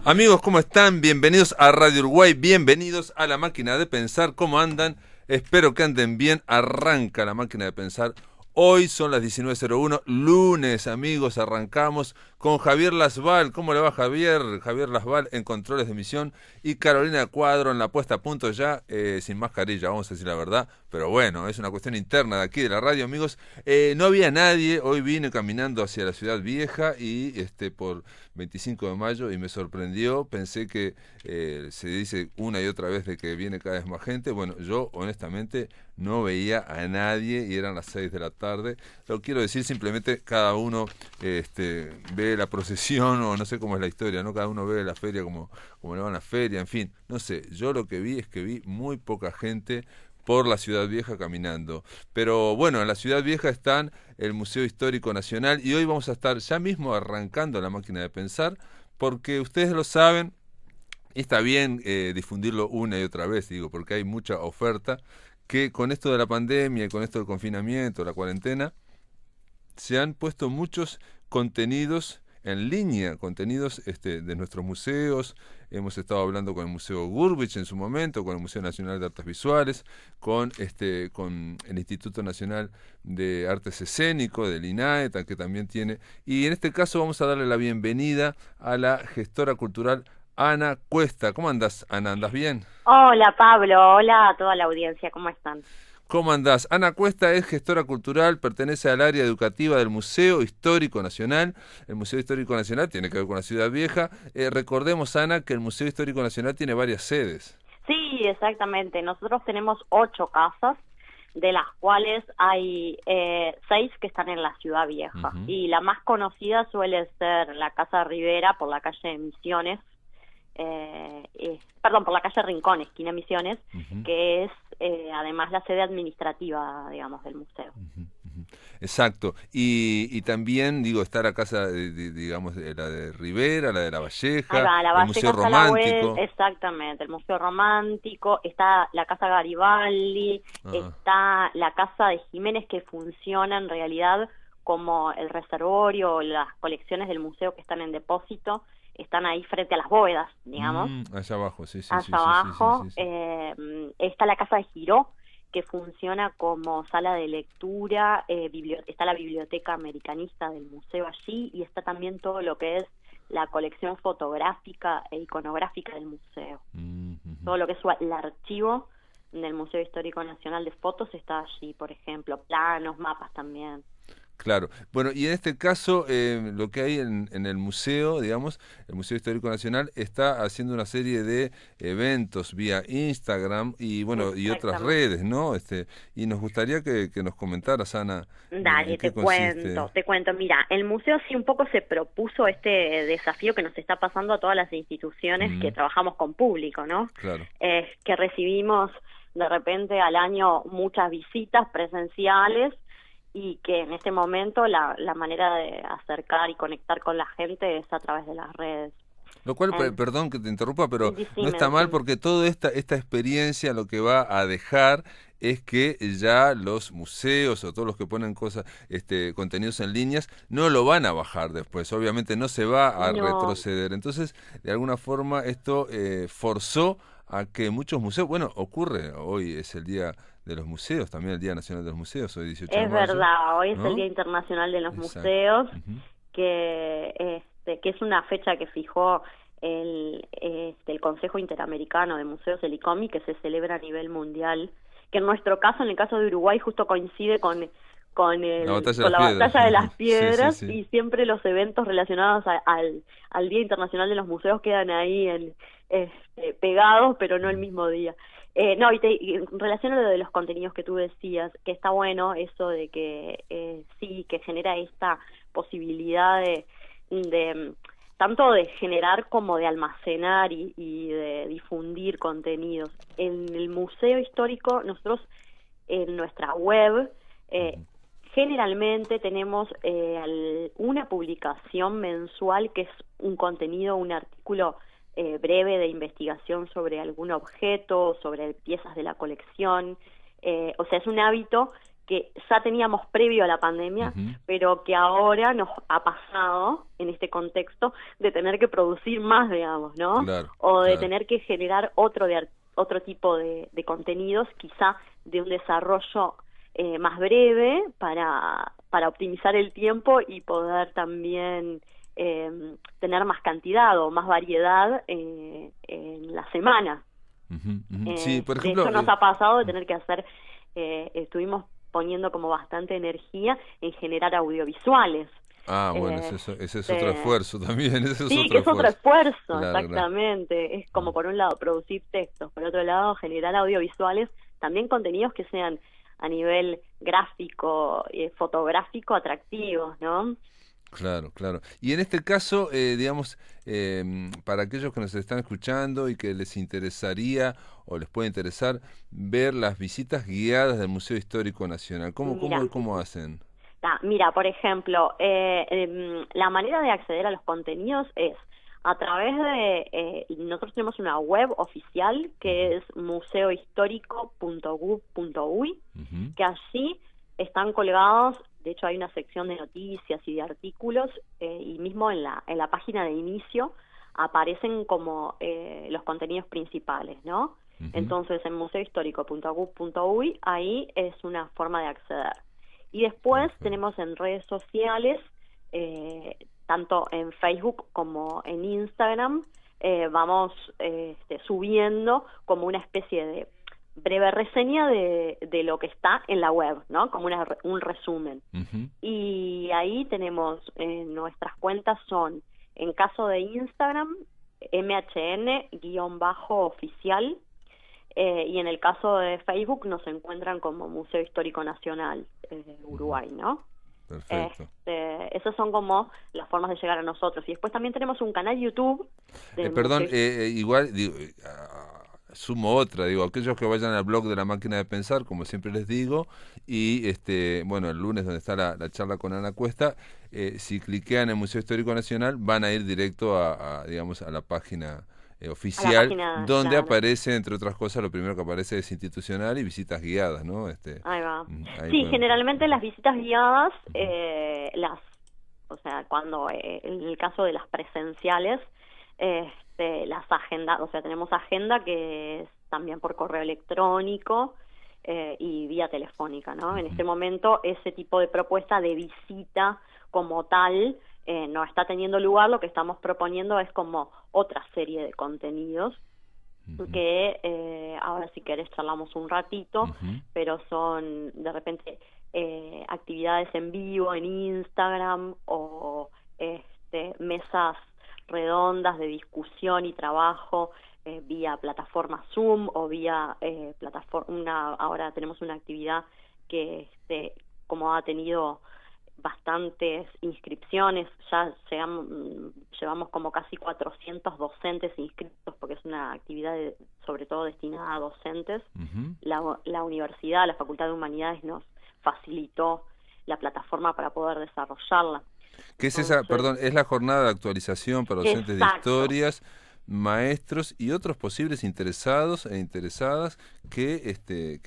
Amigos, ¿cómo están? Bienvenidos a Radio Uruguay, bienvenidos a La Máquina de Pensar. ¿Cómo andan? Espero que anden bien. Arranca La Máquina de Pensar. Hoy son las 19:01, lunes, amigos, arrancamos con Javier Lasval. ¿Cómo le va, Javier? Javier Lasval en controles de emisión y Carolina Cuadro en la puesta a punto ya, sin mascarilla, vamos a decir la verdad, pero bueno, es una cuestión interna de aquí de la radio, amigos. No había nadie, hoy vine caminando hacia la Ciudad Vieja y por 25 de mayo y me sorprendió, pensé que se dice una y otra vez de que viene cada vez más gente. Bueno, yo honestamente no veía a nadie y eran las 6 de la tarde. Lo quiero decir, simplemente cada uno ve la procesión, o no sé cómo es la historia, ¿no? Cada uno ve la feria como le va en la feria, en fin, no sé. Yo lo que vi es que vi muy poca gente por la Ciudad Vieja caminando. Pero bueno, en la Ciudad Vieja están el Museo Histórico Nacional y hoy vamos a estar ya mismo arrancando La Máquina de Pensar, porque ustedes lo saben, y está bien difundirlo una y otra vez, digo, porque hay mucha oferta que con esto de la pandemia y con esto del confinamiento, la cuarentena, se han puesto muchos contenidos en línea, contenidos de nuestros museos. Hemos estado hablando con el Museo Gurwitch en su momento, con el Museo Nacional de Artes Visuales, con el Instituto Nacional de Artes Escénicos, del INAE, que también tiene. Y en este caso vamos a darle la bienvenida a la gestora cultural Ana Cuesta. ¿Cómo andás, Ana? ¿Andás bien? Hola Pablo, hola a toda la audiencia, ¿cómo están? ¿Cómo andás? Ana Cuesta es gestora cultural, pertenece al área educativa del Museo Histórico Nacional. El Museo Histórico Nacional tiene que ver con la Ciudad Vieja. Recordemos, Ana, que el Museo Histórico Nacional tiene varias sedes. Sí, exactamente. Nosotros tenemos 8 casas, de las cuales hay 6 que están en la Ciudad Vieja. Ujú. Y la más conocida suele ser la Casa Rivera por la calle Misiones, por la calle Rincón, esquina Misiones, Ujú. que es además la sede administrativa, digamos, del museo. Ujú, ujú. Exacto. Y también, digo, está la casa, digamos, la de Rivera, la de La Ahí Valleja, va, la el Museo Valleja está a la vuelta, Romántico. exactamente, el Museo Romántico, está la Casa Garibaldi, Ah, está la Casa de Jiménez, que funciona en realidad como el reservorio, las colecciones del museo que están en depósito, están ahí frente a las bóvedas, digamos. allá abajo, sí, sí, Allá sí, sí, sí, sí, abajo sí, sí. está la Casa de Giró, que funciona como sala de lectura, está la biblioteca americanista del museo allí, y está también todo lo que es la colección fotográfica e iconográfica del museo. Ujú. Todo lo que es el archivo del Museo Histórico Nacional de Fotos está allí, por ejemplo, planos, mapas también. Claro. Bueno, y en este caso, lo que hay en el museo, digamos, el Museo Histórico Nacional está haciendo una serie de eventos vía Instagram y bueno, y otras Exactamente. redes, ¿no? Y nos gustaría que nos comentaras, Ana, en Dale, qué consiste. te cuento. Mira, el museo sí un poco se propuso este desafío que nos está pasando a todas las instituciones que Mm, trabajamos con público, ¿no? claro. Que recibimos de repente al año muchas visitas presenciales y que en este momento la manera de acercar y conectar con la gente es a través de las redes. Lo cual, En, perdón que te interrumpa, pero no está mal decime. porque toda esta experiencia lo que va a dejar es que ya los museos o todos los que ponen cosas, contenidos en líneas, no lo van a bajar después. Obviamente no se va a No, retroceder. Entonces, de alguna forma, esto forzó a que muchos museos, bueno, ocurre, hoy es el día de los museos, también el Día Nacional de los Museos, hoy 18 de es mayo, verdad, hoy es el Día ¿no? Internacional de los Exacto. Museos, Ujú. que es una fecha que fijó el Consejo Interamericano de Museos, el ICOMI, que se celebra a nivel mundial, que en nuestro caso, en el caso de Uruguay, justo coincide La batalla de con las la piedras. Batalla de las Sí, sí, Piedras, sí. y siempre los eventos relacionados al Día Internacional de los Museos quedan ahí pegados, pero no el mismo día. No, y en relación a lo de los contenidos que tú decías, que está bueno eso de que sí, que genera esta posibilidad de tanto de generar como de almacenar y de difundir contenidos. En el Museo Histórico, nosotros en nuestra web eh, Ujú. generalmente tenemos una publicación mensual que es un contenido, un artículo breve de investigación sobre algún objeto, sobre piezas de la colección. O sea, es un hábito que ya teníamos previo a la pandemia, pero que ahora nos ha pasado en este contexto de tener que producir más, digamos, ¿no? Claro, O de claro. tener que generar otro tipo de contenidos, quizá de un desarrollo más breve para optimizar el tiempo y poder también tener más cantidad o más variedad en la semana. Sí, por De ejemplo... hecho, nos ha pasado de tener que hacer, estuvimos poniendo como bastante energía en generar audiovisuales. bueno, Eh, ese es otro esfuerzo también, ese es sí, otro que es otro esfuerzo. esfuerzo, Claro, claro. exactamente. Es como por un lado producir textos, por otro lado generar audiovisuales, también contenidos que sean a nivel gráfico, fotográfico, atractivos, ¿no? Claro, claro. Y en este caso, digamos, para aquellos que nos están escuchando y que les interesaría o les puede interesar ver las visitas guiadas del Museo Histórico Nacional, Mira, cómo hacen? mira, por ejemplo, la manera de acceder a los contenidos es a través de, nosotros tenemos una web oficial que es museohistórico.gov.uy, que allí están colgados, de hecho hay una sección de noticias y de artículos, y mismo en la página de inicio aparecen como los contenidos principales, ¿no? Entonces en museohistórico.gov.uy ahí es una forma de acceder. Y después tenemos en redes sociales, tanto en Facebook como en Instagram, vamos subiendo como una especie de breve reseña de lo que está en la web, ¿no? Como un resumen. Y ahí tenemos, nuestras cuentas son, en caso de Instagram, MHN_oficial, y en el caso de Facebook nos encuentran como Museo Histórico Nacional Uruguay, ¿no? Perfecto. Esas son como las formas de llegar a nosotros. Y después también tenemos un canal YouTube del Perdón, Museo. igual, digo, sumo otra, digo, aquellos que vayan al blog de La Máquina de Pensar, como siempre les digo, y bueno, el lunes donde está la charla con Ana Cuesta, si cliquean en Museo Histórico Nacional, van a ir directo digamos, a la página A la oficial, página, donde claro. aparece, entre otras cosas, lo primero que aparece es institucional y visitas guiadas, ¿no? Ahí va. Ahí Sí, pueden... generalmente las visitas guiadas, o sea, cuando en el caso de las presenciales, las agendas, o sea, tenemos agenda que es también por correo electrónico y vía telefónica, ¿no? En este momento ese tipo de propuesta de visita como tal no está teniendo lugar. Lo que estamos proponiendo es como otra serie de contenidos que ahora si querés charlamos un ratito, pero son de repente actividades en vivo en Instagram o mesas redondas de discusión y trabajo vía plataforma Zoom o vía ahora tenemos una actividad que como ha tenido bastantes inscripciones, ya llevamos como casi 400 docentes inscritos porque es una actividad sobre todo destinada a docentes. La universidad, la Facultad de Humanidades nos facilitó la plataforma para poder desarrollarla. ¿Qué es esa, perdón, es la jornada de actualización para docentes de historias, maestros y otros posibles interesados e interesadas que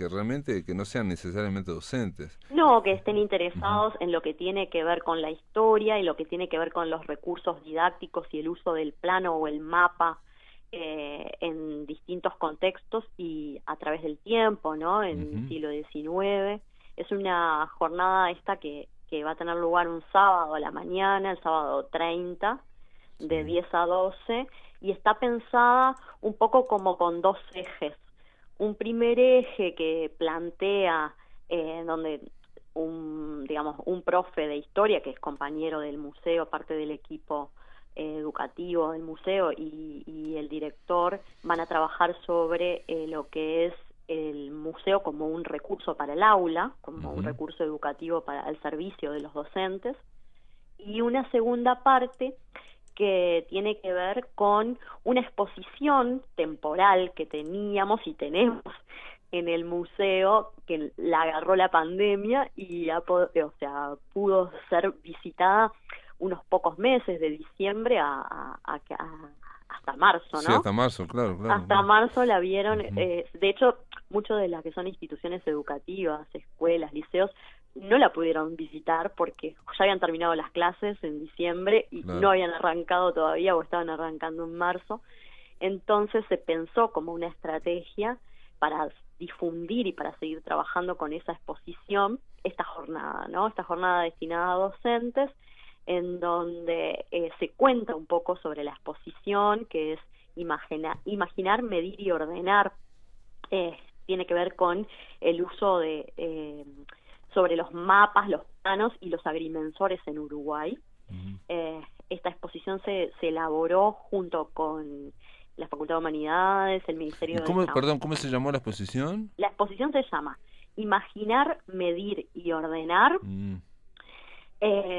realmente que no sean necesariamente docentes? No, que estén interesados en lo que tiene que ver con la historia y lo que tiene que ver con los recursos didácticos y el uso del plano o el mapa en distintos contextos y a través del tiempo, ¿no? En el siglo XIX. Es una jornada esta que va a tener lugar un sábado a la mañana, el sábado 30, de 10 a 12, y está pensada un poco como con dos ejes. Un primer eje que plantea donde un profe de historia que es compañero del museo, parte del equipo educativo del museo y el director van a trabajar sobre lo que es el museo como un recurso para el aula, como un recurso educativo para el servicio de los docentes, y una segunda parte que tiene que ver con una exposición temporal que teníamos y tenemos en el museo, que la agarró la pandemia y pudo ser visitada unos pocos meses, de diciembre hasta marzo, ¿no? Sí, hasta marzo, claro. Hasta marzo la vieron, de hecho mucho de las que son instituciones educativas, escuelas, liceos, no la pudieron visitar porque ya habían terminado las clases en diciembre y Claro. no habían arrancado todavía o estaban arrancando en marzo. Entonces se pensó como una estrategia para difundir y para seguir trabajando con esa exposición, esta jornada, ¿no? Esta jornada destinada a docentes, en donde se cuenta un poco sobre la exposición, que es imaginar, medir y ordenar. Tiene que ver con el uso de sobre los mapas, los planos y los agrimensores en Uruguay. Esta exposición se elaboró junto con la Facultad de Humanidades, el Ministerio de Trabajo. Perdón, ¿cómo se llamó la exposición? La exposición se llama Imaginar, Medir y Ordenar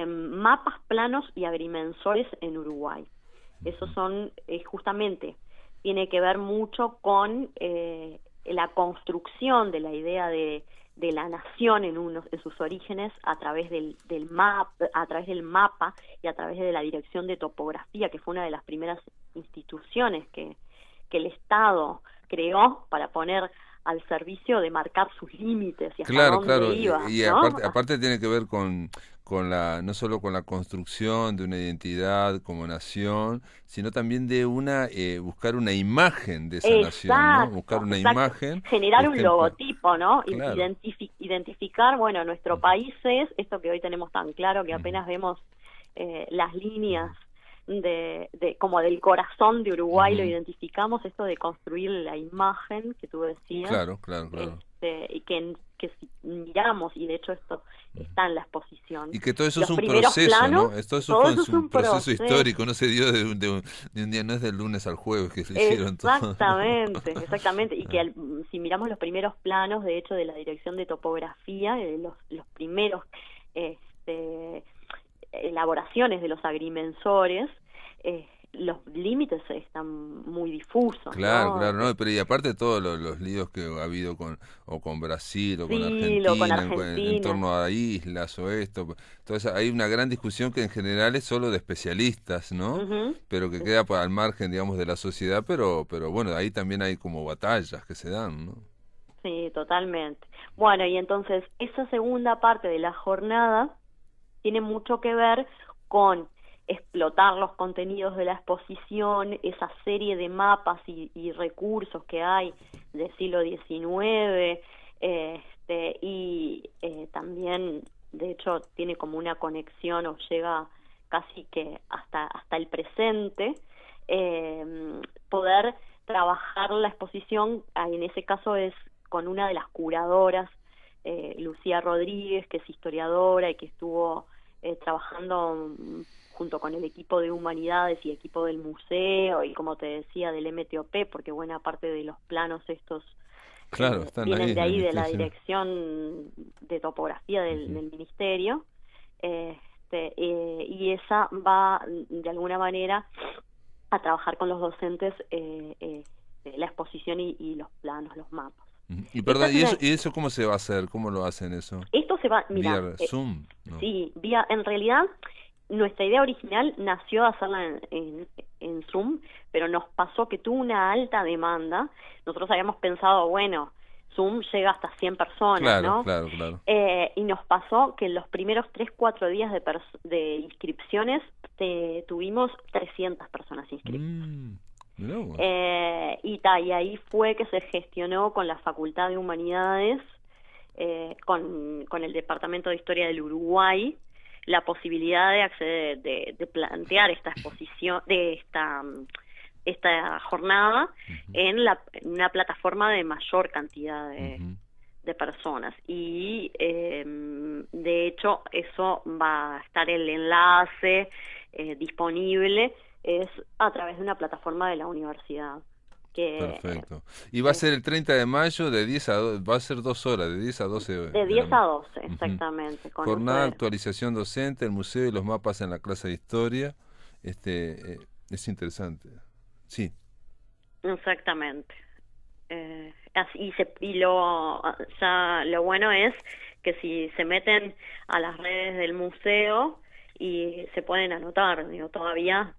mapas, planos y agrimensores en Uruguay. Esos son, justamente, tiene que ver mucho con la construcción de la idea de la nación en sus orígenes a través del mapa y a través de la Dirección de Topografía, que fue una de las primeras instituciones que el Estado creó para poner al servicio de marcar sus límites y hasta dónde iba, y ¿no? aparte tiene que ver con no solo con la construcción de una identidad como nación, sino también de buscar una imagen de esa nación, ¿no? Buscar una imagen, generar un logotipo, ¿no? Claro. Identificar, bueno, nuestro país es esto que hoy tenemos tan claro, que apenas vemos las líneas como del corazón de Uruguay, lo identificamos, esto de construir la imagen que tú decías. Claro. Y que si miramos, y de hecho esto está en la exposición. Y que todo eso es un proceso, ¿no? Todo eso fue un proceso histórico, no se dio de un día, no es del lunes al jueves que se hicieron todo. Exactamente. Y que si miramos los primeros planos, de hecho, de la Dirección de Topografía, los primeros elaboraciones de los agrimensores, los límites están muy difusos. Claro, ¿no? Pero y aparte todos los líos que ha habido con Brasil o con Argentina, en torno a islas o esto. Entonces hay una gran discusión que en general es solo de especialistas, ¿no? Pero que queda al margen, digamos, de la sociedad, pero bueno, ahí también hay como batallas que se dan, ¿no? Sí, totalmente. Bueno, y entonces esa segunda parte de la jornada tiene mucho que ver con explotar los contenidos de la exposición, esa serie de mapas y recursos que hay del siglo XIX, y también, de hecho, tiene como una conexión o llega casi que hasta el presente, poder trabajar la exposición, en ese caso es con una de las curadoras, Lucía Rodríguez, que es historiadora y que estuvo trabajando junto con el equipo de Humanidades y equipo del museo y, como te decía, del MTOP, porque buena parte de los planos estos vienen de ahí, de la Dirección de Topografía del Ministerio, y esa va de alguna manera a trabajar con los docentes la exposición y los planos, los mapas. Y perdón, ¿y eso cómo se va a hacer? ¿Cómo lo hacen eso? Esto se va, mira, ¿vía Zoom? ¿No? Sí, en realidad nuestra idea original nació de hacerla en Zoom, pero nos pasó que tuvo una alta demanda. Nosotros habíamos pensado, bueno, Zoom llega hasta 100 personas, ¿no? Claro. Y nos pasó que en los primeros 3-4 días de inscripciones tuvimos 300 personas inscritas. Y ahí fue que se gestionó con la Facultad de Humanidades, con el Departamento de Historia del Uruguay, la posibilidad de acceder, de plantear esta exposición, de esta jornada en una plataforma de mayor cantidad de personas. Y de hecho eso va a estar el enlace disponible, es a través de una plataforma de la universidad. Perfecto. Y va a ser el 30 de mayo de 10 a 12, va a ser 2 horas, de 10 a 12. De 10 a 12, exactamente. Jornada de actualización docente, el museo y los mapas en la clase de historia. Es interesante. Sí. Exactamente. Lo bueno es que si se meten a las redes del museo y se pueden anotar, todavía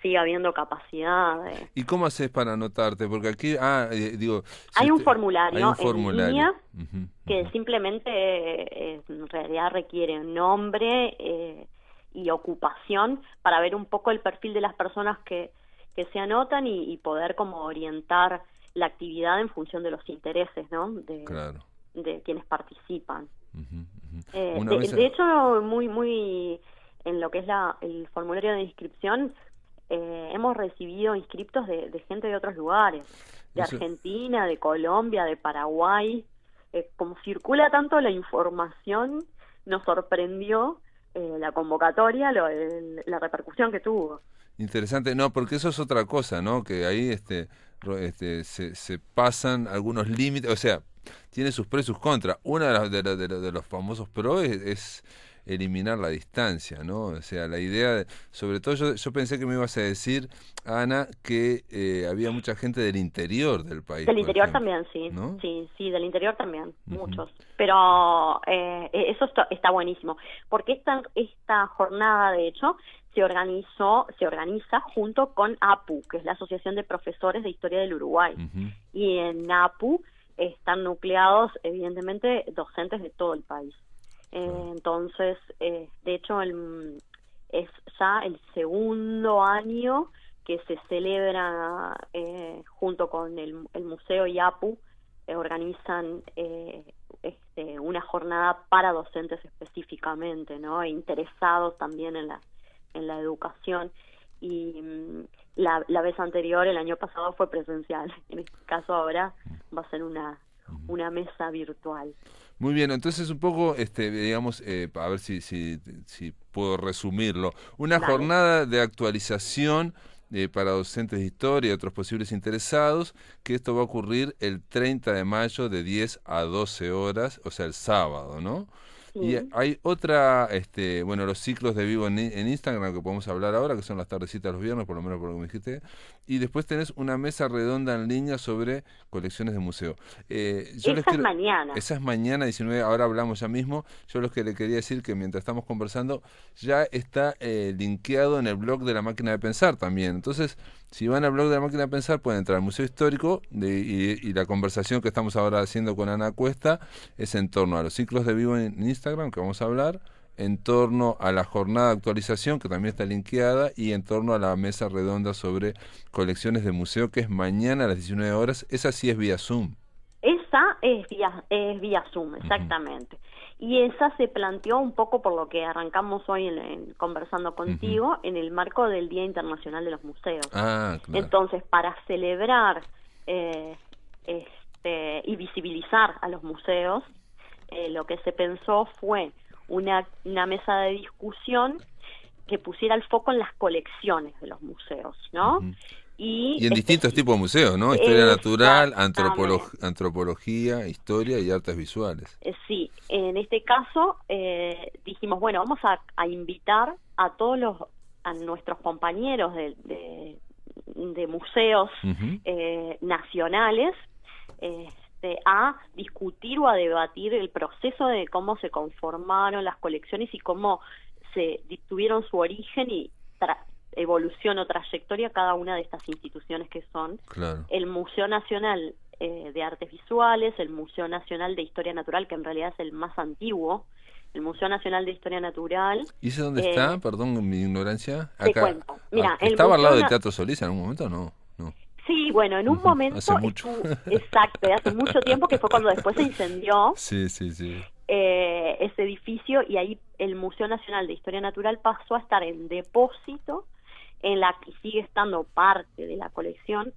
siga habiendo capacidad. ¿Y cómo haces para anotarte? Porque aquí, digo... Hay un formulario, hay un formulario en línea que ujú. simplemente en realidad requiere nombre y ocupación para ver un poco el perfil de las personas que se anotan y poder como orientar la actividad en función de los intereses, ¿no? Claro. De quienes participan. Ujú, ujú. Una vez... De hecho, muy en lo que es el formulario de inscripción, hemos recibido inscriptos de gente de otros lugares, de Eso... Argentina, de Colombia, de Paraguay. Como circula tanto la información, nos sorprendió la convocatoria, la repercusión que tuvo. Interesante, no, porque eso es otra cosa, ¿no? Que ahí se pasan algunos límites, o sea, tiene sus pros y sus contras. Una de los famosos pros es eliminar la distancia, ¿no? O sea, la idea, sobre todo yo pensé que me ibas a decir, Ana, que había mucha gente del interior del país, Del por interior ejemplo, también, sí, ¿no? sí, del interior también, Ujú. muchos. Pero eso está buenísimo, porque esta jornada, de hecho, se organiza junto con APU, que es la Asociación de Profesores de Historia del Uruguay. Ujú. Y en APU están nucleados, evidentemente, docentes de todo el país. Claro. Entonces, de hecho, es ya el segundo año que se celebra junto con el Museo y APU, organizan una jornada para docentes específicamente, ¿no? E interesados también en la educación. Y la vez anterior, el año pasado, fue presencial. En este caso ahora va a ser una mesa virtual. Muy bien, entonces un poco, digamos, a ver si puedo resumirlo. Una Dale. jornada de actualización para docentes de historia y otros posibles interesados, que esto va a ocurrir el 30 de mayo de 10 a 12 horas, o sea, el sábado, ¿no? Y Sí. hay otra, bueno, los ciclos de vivo en Instagram que podemos hablar ahora, que son las tardecitas los viernes, por lo menos por lo que me dijiste. Y después tenés una mesa redonda en línea sobre colecciones de museo. Yo les Esa es quiero... mañana. Esa es mañana 19, ahora hablamos ya mismo. Yo lo que le quería decir que mientras estamos conversando ya está linkeado en el blog de La Máquina de Pensar también. Entonces, si van al blog de La Máquina de Pensar pueden entrar al Museo Histórico y la conversación que estamos ahora haciendo con Ana Cuesta es en torno a los ciclos de vivo en Instagram que vamos a hablar, en torno a la jornada de actualización que también está linkeada y en torno a la mesa redonda sobre colecciones de museo que es mañana a las 19 horas. Esa sí es vía Zoom. Esa es vía Zoom, exactamente. Y esa se planteó un poco por lo que arrancamos hoy conversando contigo, en el marco del Día Internacional de los Museos. Ah, claro. Entonces, para celebrar y visibilizar a los museos, lo que se pensó fue una mesa de discusión que pusiera el foco en las colecciones de los museos, ¿no? Y en distintos tipos de museos, ¿no? Historia natural, antropología, historia y artes visuales. Sí, en este caso dijimos, bueno, vamos a invitar a a nuestros compañeros de museos nacionales a discutir o a debatir el proceso de cómo se conformaron las colecciones y cómo tuvieron su origen y evolución o trayectoria cada una de estas instituciones que son el Museo Nacional de Artes Visuales, el Museo Nacional de Historia Natural, que en realidad es el más antiguo, el Museo Nacional de Historia Natural. ¿Y ese dónde está? Perdón mi ignorancia. Te cuento. Mira, ¿estaba al lado del Teatro Solís en algún momento? No. Sí, bueno, en un momento hace mucho. Exacto, hace mucho tiempo, que fue cuando después se incendió sí. ese edificio, y ahí el Museo Nacional de Historia Natural pasó a estar en depósito, en la que sigue estando parte de la colección,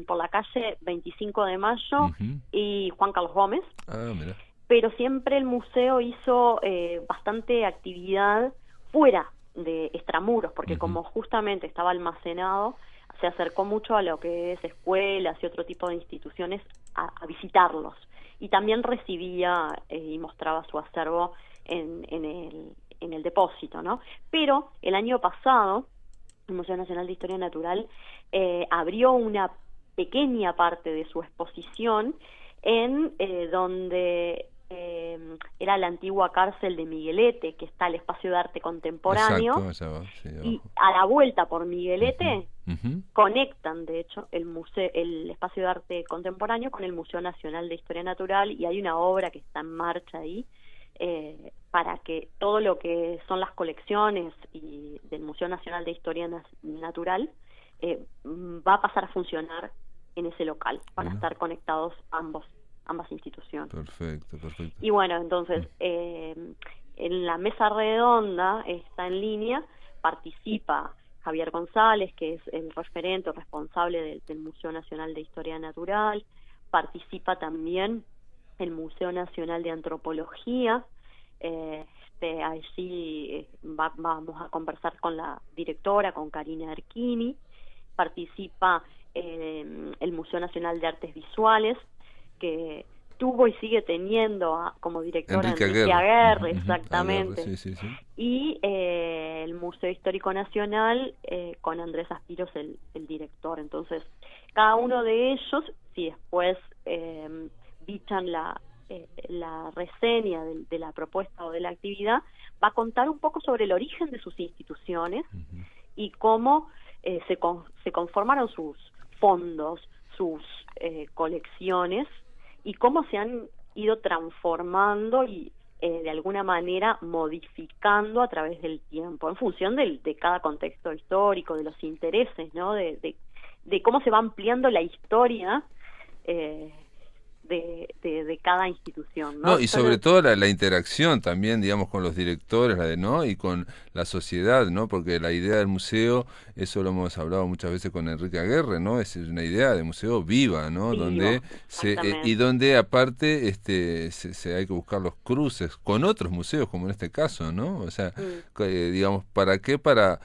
por la calle 25 de Mayo y Juan Carlos Gómez. Ah, mira. Pero siempre el museo hizo bastante actividad fuera de extramuros, porque como justamente estaba almacenado, se acercó mucho a lo que es escuelas y otro tipo de instituciones a visitarlos. Y también recibía y mostraba su acervo en el depósito, ¿no? Pero el año pasado, el Museo Nacional de Historia Natural abrió una pequeña parte de su exposición en donde era la antigua cárcel de Miguelete, que está el espacio de arte contemporáneo. Exacto, allá va, sí, Y a la vuelta por Miguelete Ujú. conectan, de hecho, el espacio de arte contemporáneo con el Museo Nacional de Historia Natural, y hay una obra que está en marcha ahí, para que todo lo que son las colecciones y del Museo Nacional de Historia Natural va a pasar a funcionar en ese local. Van a estar conectados ambas instituciones. Perfecto, perfecto. Y bueno, entonces, en la mesa redonda, está en línea, participa Javier González, que es el referente o responsable del Museo Nacional de Historia Natural, participa también el Museo Nacional de Antropología. Allí vamos a conversar con la directora, con Karina Erchini. Participa el Museo Nacional de Artes Visuales, que tuvo y sigue teniendo como directora Enrique Aguerre, exactamente. Aguerre, sí. Y el Museo Histórico Nacional con Andrés Aspiros, el director. Entonces, cada uno de ellos, si después dichan la reseña de la propuesta o de la actividad, va a contar un poco sobre el origen de sus instituciones y cómo se conformaron sus fondos, sus colecciones, y cómo se han ido transformando y de alguna manera modificando a través del tiempo, en función de cada contexto histórico, de los intereses, ¿no? De cómo se va ampliando la historia de cada institución, ¿no? No, y sobre todo la interacción también, digamos, con los directores, ¿no? Y con la sociedad, ¿no? Porque la idea del museo, eso lo hemos hablado muchas veces con Enrique Aguerre, ¿no? Es una idea de museo viva, ¿no? Donde y donde aparte se hay que buscar los cruces con otros museos, como en este caso, ¿no? O sea, digamos, ¿para qué? Para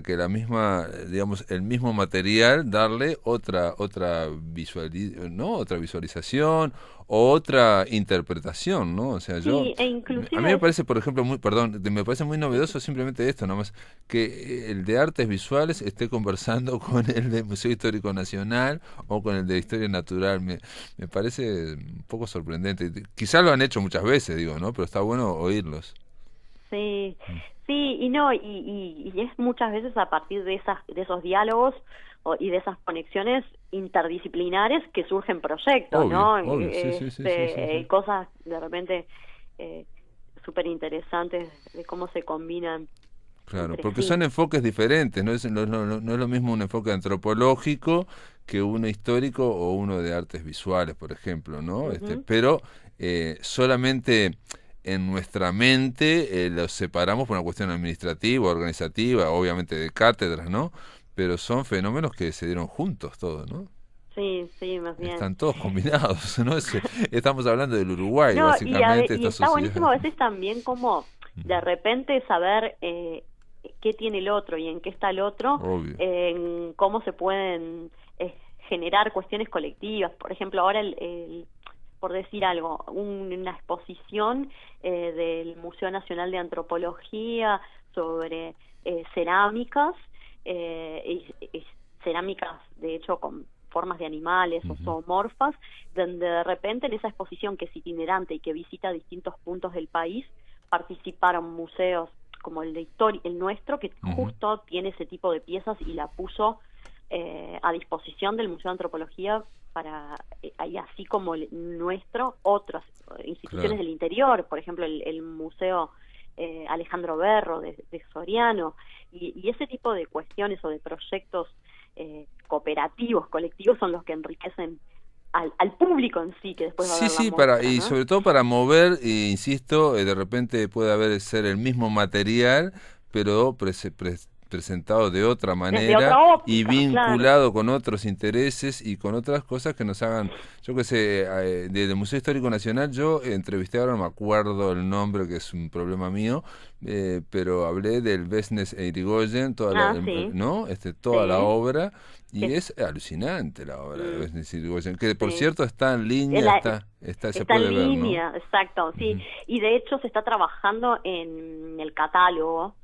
que la misma, digamos, el mismo material darle otra visualización o otra interpretación, ¿no? O sea, a mí me parece, por ejemplo, me parece muy novedoso simplemente esto, nomás, que el de artes visuales esté conversando con el de Museo Histórico Nacional o con el de Historia Natural. Me parece un poco sorprendente. Quizás lo han hecho muchas veces, digo, ¿no? Pero está bueno oírlos. Sí, y es muchas veces a partir de esos diálogos y de esas conexiones interdisciplinares que surgen proyectos, obvio, ¿no? Obvio. Sí. Cosas de repente súper interesantes de cómo se combinan. Claro, porque son enfoques diferentes, no es lo mismo un enfoque antropológico que uno histórico o uno de artes visuales, por ejemplo, ¿no? Pero solamente en nuestra mente los separamos por una cuestión administrativa, organizativa, obviamente de cátedras, ¿no? Pero son fenómenos que se dieron juntos todos, ¿no? Sí, más bien. Están todos combinados, ¿no? Estamos hablando del Uruguay, básicamente. Y está buenísimo a veces también como de repente saber qué tiene el otro y en qué está el otro, en cómo se pueden generar cuestiones colectivas. Por ejemplo, ahora por decir algo, una exposición del Museo Nacional de Antropología sobre cerámicas, cerámicas de hecho con formas de animales o zoomorfas, donde de repente en esa exposición, que es itinerante y que visita distintos puntos del país, participaron museos como el de historia, el nuestro, que justo tiene ese tipo de piezas y la puso a disposición del Museo de Antropología para, y así como el nuestro, otras instituciones del interior, por ejemplo el Museo Alejandro Berro de Soriano, y ese tipo de cuestiones o de proyectos cooperativos, colectivos, son los que enriquecen al público en sí, que después va a ver la muestra, y ¿no? sobre todo para mover, insisto, de repente puede ser el mismo material, pero presentado de otra manera, otra óptica, y vinculado con otros intereses y con otras cosas que nos hagan, yo qué sé, del Museo Histórico Nacional. Yo entrevisté, ahora no me acuerdo el nombre, que es un problema mío, pero hablé del Business Irigoyen, ¿no? Toda la obra, y es alucinante la obra de Business Irigoyen, que por cierto está en línea, se puede ver, ¿no? Está en línea, exacto, sí. Y de hecho se está trabajando en el catálogo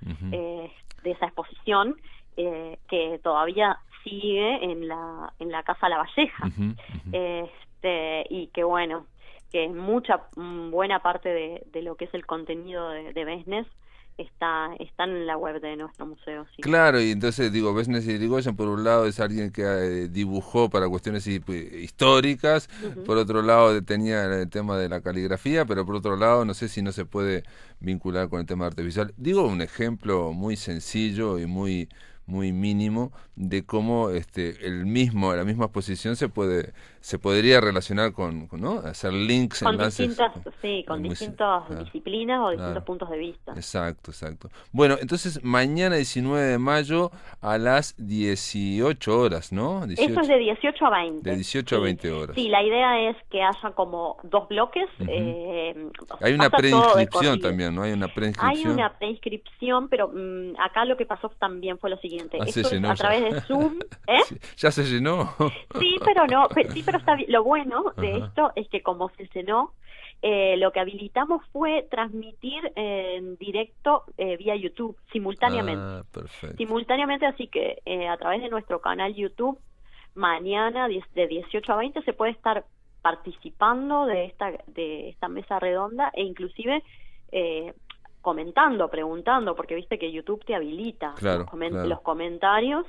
de esa exposición, que todavía sigue en la Casa La Valleja, y que bueno, que buena parte de lo que es el contenido de Besnes está en la web de nuestro museo. Sí. Claro, y entonces digo, Besnes y Irigoyen, por un lado es alguien que dibujó para cuestiones históricas, por otro lado tenía el tema de la caligrafía, pero por otro lado no sé si no se puede vincular con el tema de arte visual. Digo un ejemplo muy sencillo y muy mínimo de cómo la misma exposición se podría relacionar con ¿no? Hacer links, con enlaces. con distintas disciplinas o distintos puntos de vista. Exacto. Bueno, entonces mañana 19 de mayo a las 18 horas, ¿no? Eso es de 18 a 20. De 18 a 20 horas. Sí, la idea es que haya como 2 bloques. Hay una preinscripción también, ¿no? Hay una preinscripción, pero acá lo que pasó también fue lo siguiente. Se Esto llenó es a través de Zoom. Sí, ya se llenó. Sí, pero no. Pero está bien. Lo bueno de esto es que como se llenó, lo que habilitamos fue transmitir en directo vía YouTube simultáneamente. Perfecto. Simultáneamente, así que a través de nuestro canal YouTube, mañana de 18 a 20 se puede estar participando de esta mesa redonda e inclusive comentando, preguntando, porque viste que YouTube te habilita los comentarios,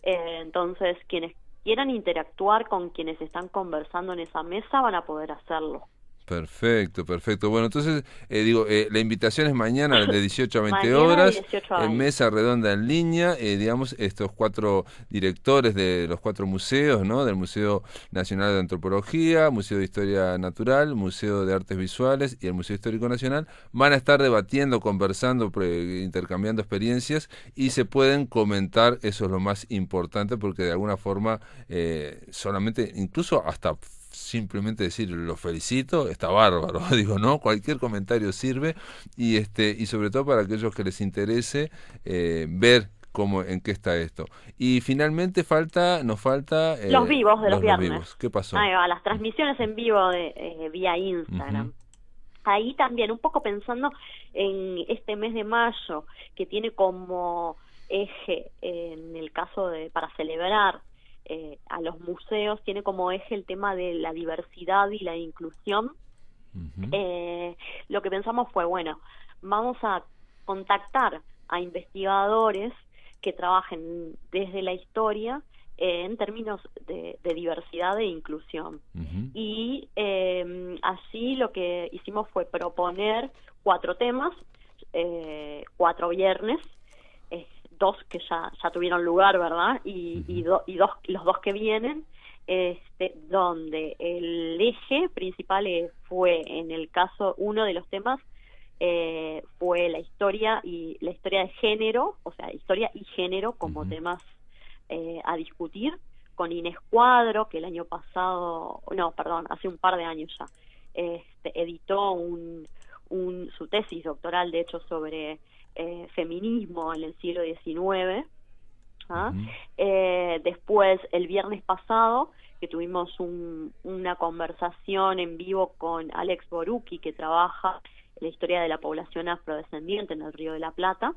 entonces quienes quieran interactuar con quienes están conversando en esa mesa van a poder hacerlo. Perfecto. Bueno, entonces, la invitación es mañana de 18 a 20 horas, en mesa redonda en línea, digamos, estos 4 directores de los 4 museos, ¿no? Del Museo Nacional de Antropología, Museo de Historia Natural, Museo de Artes Visuales y el Museo Histórico Nacional, van a estar debatiendo, conversando, intercambiando experiencias y se pueden comentar, eso es lo más importante, porque de alguna forma, solamente, incluso hasta simplemente decir lo felicito, está bárbaro, digo, ¿no? Cualquier comentario sirve y sobre todo para aquellos que les interese ver en qué está esto. Y finalmente nos falta los vivos de los viernes. Vivos. ¿Qué pasó? Ahí va, las transmisiones en vivo vía Instagram. Ahí también, un poco pensando en este mes de mayo, que tiene como eje, en el caso para celebrar a los museos, tiene como eje el tema de la diversidad y la inclusión. Lo que pensamos fue, bueno, vamos a contactar a investigadores que trabajen desde la historia en términos de diversidad e inclusión. Y así lo que hicimos fue proponer 4 temas, 4 viernes, 2 que ya tuvieron lugar, ¿verdad? Y los 2 que vienen, donde el eje principal fue, en el caso, uno de los temas fue la historia de género, o sea, historia y género como temas a discutir, con Inés Cuadro, que el año pasado, hace un par de años ya, editó su tesis doctoral, de hecho, sobre feminismo en el siglo XIX. Después, el viernes pasado, que tuvimos una conversación en vivo con Alex Borucki, que trabaja en la historia de la población afrodescendiente en el Río de la Plata.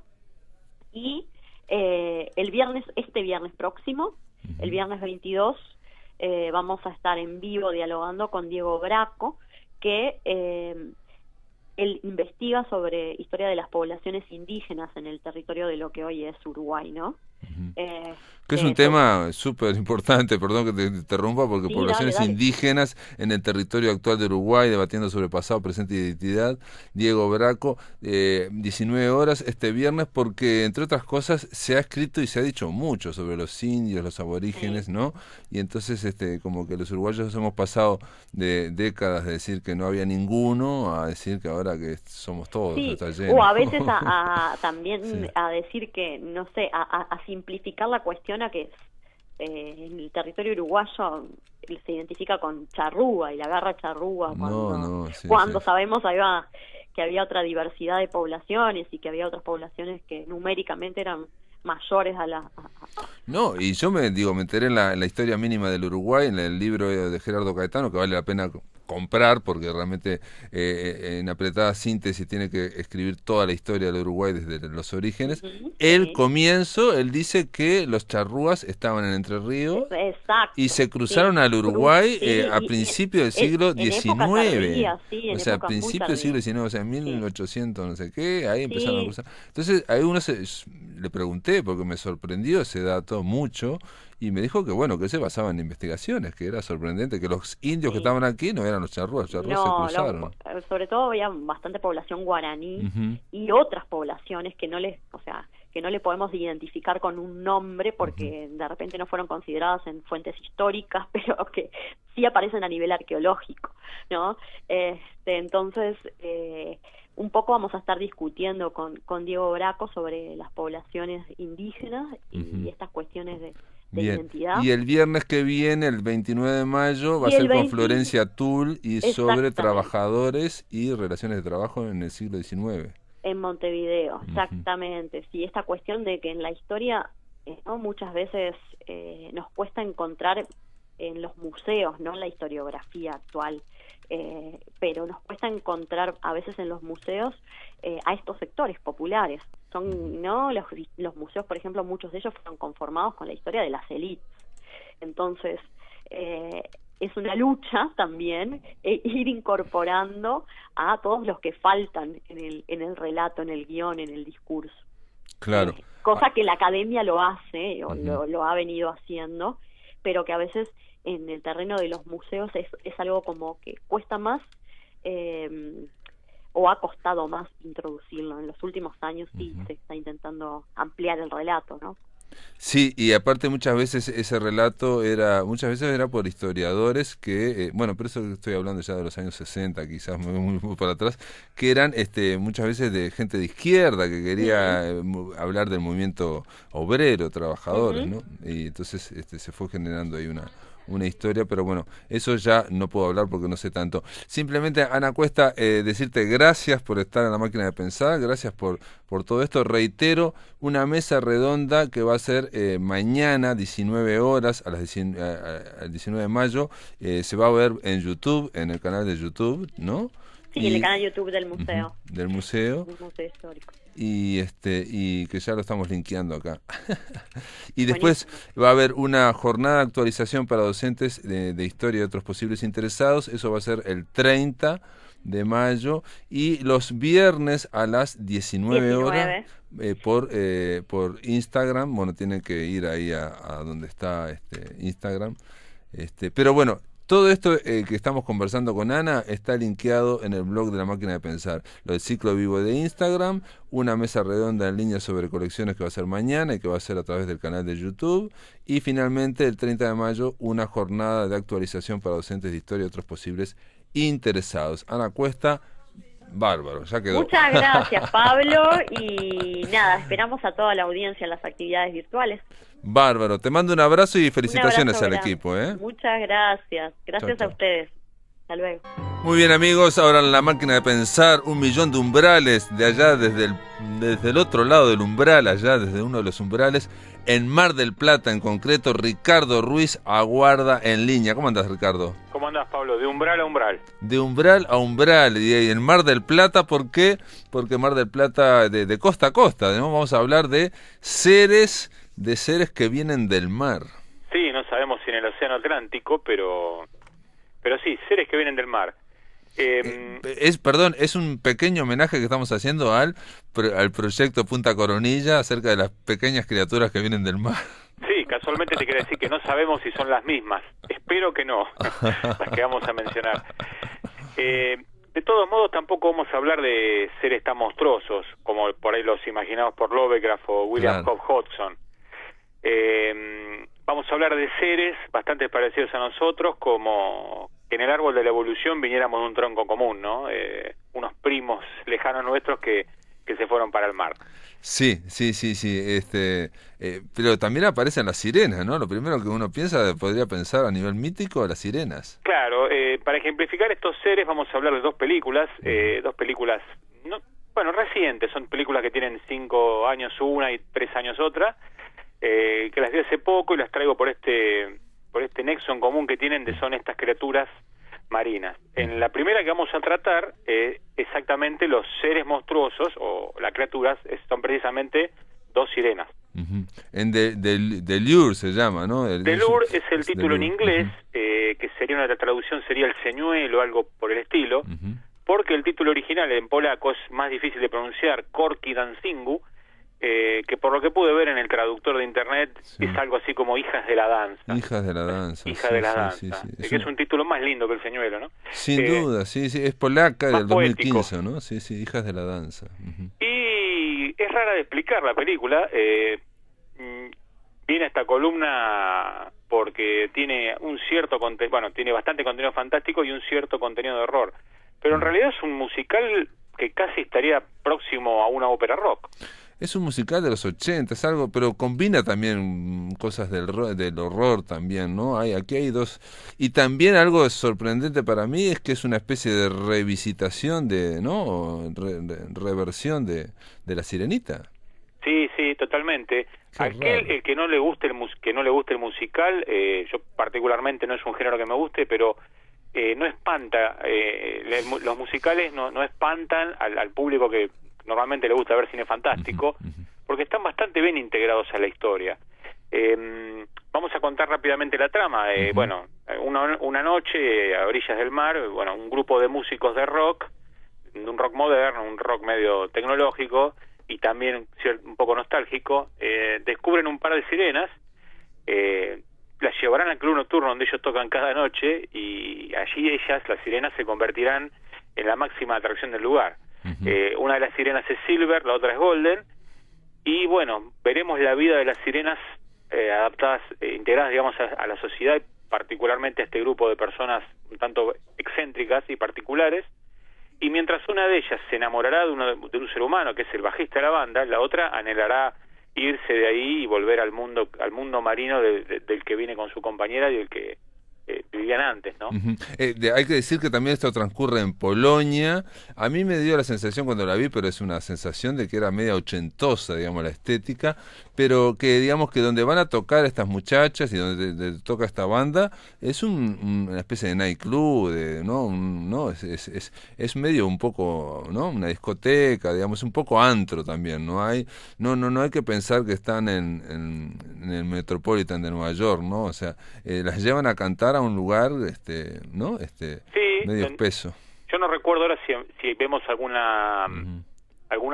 Y este viernes próximo, el viernes 22, vamos a estar en vivo dialogando con Diego Braco, que él investiga sobre historia de las poblaciones indígenas en el territorio de lo que hoy es Uruguay, ¿no? Que es un tema súper importante, perdón que te interrumpa, porque sí, poblaciones indígenas en el territorio actual de Uruguay, debatiendo sobre pasado, presente y identidad. Diego Braco, 19 horas este viernes, porque entre otras cosas se ha escrito y se ha dicho mucho sobre los indios, los aborígenes, ¿no? Y entonces como que los uruguayos hemos pasado de décadas de decir que no había ninguno a decir que ahora que somos todos, está lleno. O a veces también a decir que, no sé, a simplificar la cuestión a que en el territorio uruguayo se identifica con charrúa y la garra charrúa cuando sabemos que había otra diversidad de poblaciones y que había otras poblaciones que numéricamente eran mayores a la... No, y yo me enteré en la historia mínima del Uruguay, en el libro de Gerardo Caetano, que vale la pena comprar, porque realmente en apretada síntesis tiene que escribir toda la historia del Uruguay desde los orígenes. El comienzo, él dice que los charrúas estaban en Entre Ríos y Exacto, se cruzaron al Uruguay a principios del siglo en época tardía, XIX. O sea, a principios del siglo XIX, o sea, en 1800 no sé qué, ahí empezaron a cruzar. Entonces, ahí le pregunté, porque me sorprendió ese dato mucho, y me dijo que bueno, que se basaba en investigaciones, que era sorprendente, que los indios que estaban aquí no eran los charrúas se cruzaron. Sobre todo había bastante población guaraní y otras poblaciones que no le podemos identificar con un nombre porque de repente no fueron consideradas en fuentes históricas, pero que sí aparecen a nivel arqueológico, ¿no? Entonces, un poco vamos a estar discutiendo con Diego Braco sobre las poblaciones indígenas y estas cuestiones de identidad. Y el viernes que viene, el 29 de mayo, va a ser con Florencia Tull y sobre trabajadores y relaciones de trabajo en el siglo XIX. En Montevideo, exactamente. Sí, esta cuestión de que en la historia ¿no? muchas veces nos cuesta encontrar en los museos, no en la historiografía actual, pero nos cuesta encontrar a veces en los museos a estos sectores populares. Son no los museos, por ejemplo, muchos de ellos fueron conformados con la historia de las élites. Entonces, es una lucha también ir incorporando a todos los que faltan en el relato, en el guión, en el discurso. Claro. Cosa que la academia lo hace, o lo ha venido haciendo, pero que a veces en el terreno de los museos es algo como que cuesta más o ha costado más introducirlo. En los últimos años sí se está intentando ampliar el relato, ¿no? Sí, y aparte muchas veces ese relato era por historiadores que, bueno, pero eso estoy hablando ya de los años 60, quizás muy para atrás, que eran muchas veces de gente de izquierda que quería hablar del movimiento obrero, trabajadores, ¿no? Y entonces se fue generando ahí una historia, pero bueno, eso ya no puedo hablar porque no sé tanto. Simplemente, Ana Cuesta, decirte gracias por estar en La Máquina de Pensar, gracias por todo esto. Reitero, una mesa redonda que va a ser mañana, 19 horas, al 19 de mayo, se va a ver en YouTube, en el canal de YouTube, ¿no? Sí, en el canal de YouTube del museo. Del museo. Del Museo Histórico. Y que ya lo estamos linkeando acá. Y después va a haber una jornada de actualización para docentes de historia y otros posibles interesados. Eso va a ser el 30 de mayo y los viernes a las 19 horas por Instagram. Bueno, tienen que ir ahí a donde está Instagram. Pero bueno, todo esto que estamos conversando con Ana está linkeado en el blog de La Máquina de Pensar. Lo del ciclo vivo de Instagram, una mesa redonda en línea sobre colecciones que va a ser mañana y que va a ser a través del canal de YouTube. Y finalmente, el 30 de mayo, una jornada de actualización para docentes de historia y otros posibles interesados. Ana Cuesta, bárbaro, ya quedó. Muchas gracias, Pablo. Y nada, esperamos a toda la audiencia en las actividades virtuales. Bárbaro, te mando un abrazo y felicitaciones al equipo. Muchas gracias. Gracias a ustedes. Hasta luego. Muy bien, amigos, ahora en La Máquina de Pensar, 1 millón de umbrales de allá, desde el otro lado del umbral, allá desde uno de los umbrales, en Mar del Plata en concreto. Ricardo Ruiz aguarda en línea. ¿Cómo andás, Ricardo? ¿Cómo andás, Pablo? De umbral a umbral. De umbral a umbral. Y en Mar del Plata, ¿por qué? Porque Mar del Plata, de costa a costa, ¿no? Vamos a hablar de seres que vienen del mar. Sí, no sabemos si en el Océano Atlántico, pero sí, seres que vienen del mar. Es un pequeño homenaje que estamos haciendo al proyecto Punta Coronilla acerca de las pequeñas criaturas que vienen del mar. Sí, casualmente te quiero decir que no sabemos si son las mismas. Espero que no, las que vamos a mencionar. De todos modos, tampoco vamos a hablar de seres tan monstruosos como por ahí los imaginados por Lovecraft o William Hope Hodgson. Vamos a hablar de seres bastante parecidos a nosotros, como que en el árbol de la evolución viniéramos de un tronco común, ¿no? Unos primos lejanos nuestros que se fueron para el mar. Sí. Pero también aparecen las sirenas, ¿no? Lo primero que uno podría pensar a nivel mítico, las sirenas. Claro, para ejemplificar estos seres vamos a hablar de dos películas, recientes, son películas que tienen 5 años una y 3 años otra, que las vi hace poco y las traigo por este nexo en común que tienen, son estas criaturas marinas. En la primera que vamos a tratar, exactamente los seres monstruosos o las criaturas son precisamente dos sirenas. Uh-huh. En The Lure se llama, ¿no? The Lure es el título en inglés, que sería la traducción sería el señuelo o algo por el estilo, porque el título original en polaco es más difícil de pronunciar, Korki Dancingu, que por lo que pude ver en el traductor de internet es algo así como Hijas de la Danza. Hijas de la Danza. Hijas de la Danza. Que es un título más lindo que el señuelo, ¿no? Sin duda, sí, es polaca del 2015, poético, ¿no? Sí, Hijas de la Danza. Y es rara de explicar la película. Viene esta columna porque tiene un cierto contenido, bueno, tiene bastante contenido fantástico y un cierto contenido de horror. Pero en realidad es un musical que casi estaría próximo a una ópera rock. Es un musical de los 80, es algo, pero combina también cosas del horror también, ¿no? Aquí hay dos. Y también algo sorprendente para mí es que es una especie de revisitación ¿no? Reversión de La Sirenita. Sí, totalmente. El que no le guste el musical, yo particularmente no es un género que me guste, pero no espanta, los musicales no espantan al público que normalmente le gusta ver cine fantástico, porque están bastante bien integrados a la historia. Vamos a contar rápidamente la trama. Bueno, una noche a orillas del mar, bueno, un grupo de músicos de rock, un rock moderno, un rock medio tecnológico y también un poco nostálgico, descubren un par de sirenas, las llevarán al club nocturno donde ellos tocan cada noche y allí las sirenas, se convertirán en la máxima atracción del lugar. Una de las sirenas es Silver, la otra es Golden, y bueno, veremos la vida de las sirenas adaptadas, integradas, digamos, a la sociedad, particularmente a este grupo de personas un tanto excéntricas y particulares, y mientras una de ellas se enamorará de un ser humano, que es el bajista de la banda, la otra anhelará irse de ahí y volver al mundo marino del que viene con su compañera y del que vivían antes, ¿no? Hay que decir que también esto transcurre en Polonia. A mí me dio la sensación cuando la vi, pero es una sensación de que era media ochentosa, digamos, la estética, pero que digamos que donde van a tocar estas muchachas y donde toca esta banda es una especie de nightclub, ¿no? Es medio un poco, ¿no? Una discoteca, digamos, un poco antro también. No hay que pensar que están en el Metropolitan de Nueva York, ¿no? O sea, las llevan a cantar a un lugar, ¿no? Medio espeso. Yo no recuerdo ahora si vemos algún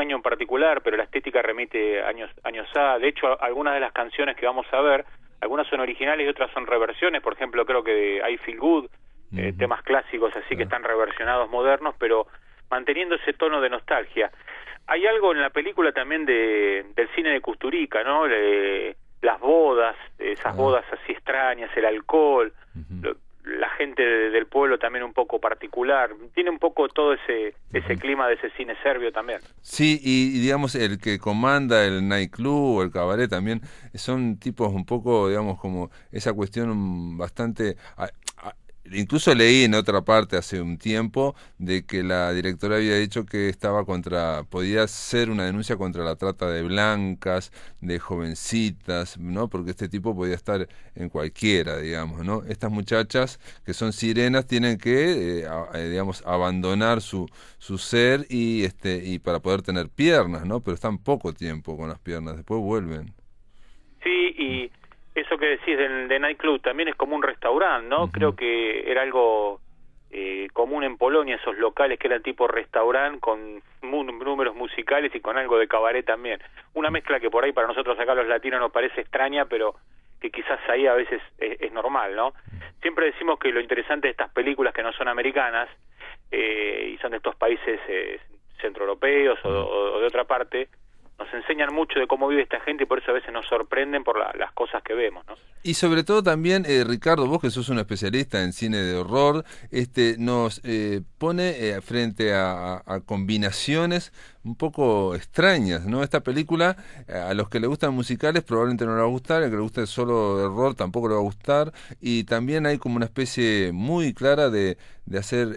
año en particular, pero la estética remite años A. De hecho, algunas de las canciones que vamos a ver, algunas son originales y otras son reversiones. Por ejemplo, creo que de I Feel Good, temas clásicos así que están reversionados modernos, pero manteniendo ese tono de nostalgia. Hay algo en la película también del cine de Kusturica, ¿no? Las bodas, esas bodas así extrañas, el alcohol, la gente del pueblo también un poco particular, tiene un poco todo ese clima de ese cine serbio también. Sí, y digamos el que comanda el nightclub o el cabaret también son tipos un poco, digamos, como esa cuestión bastante... Incluso leí en otra parte hace un tiempo de que la directora había dicho que podía ser una denuncia contra la trata de blancas, de jovencitas, ¿no? Porque este tipo podía estar en cualquiera, digamos, ¿no? Estas muchachas que son sirenas tienen que, digamos, abandonar su ser y para poder tener piernas, ¿no? Pero están poco tiempo con las piernas, después vuelven. Sí, y eso que decís de nightclub también es como un restaurante, ¿no? Creo que era algo común en Polonia, esos locales que eran tipo restaurante con números musicales y con algo de cabaret también. Una mezcla que por ahí para nosotros acá los latinos nos parece extraña, pero que quizás ahí a veces es normal, ¿no? Siempre decimos que lo interesante de estas películas que no son americanas y son de estos países centroeuropeos o de otra parte, nos enseñan mucho de cómo vive esta gente y por eso a veces nos sorprenden por las cosas que vemos, ¿no? Y sobre todo también, Ricardo, vos que sos un especialista en cine de horror, nos pone frente a combinaciones un poco extrañas, ¿no? Esta película, a los que le gustan musicales probablemente no le va a gustar, al que le guste solo de horror tampoco le va a gustar, y también hay como una especie muy clara de hacer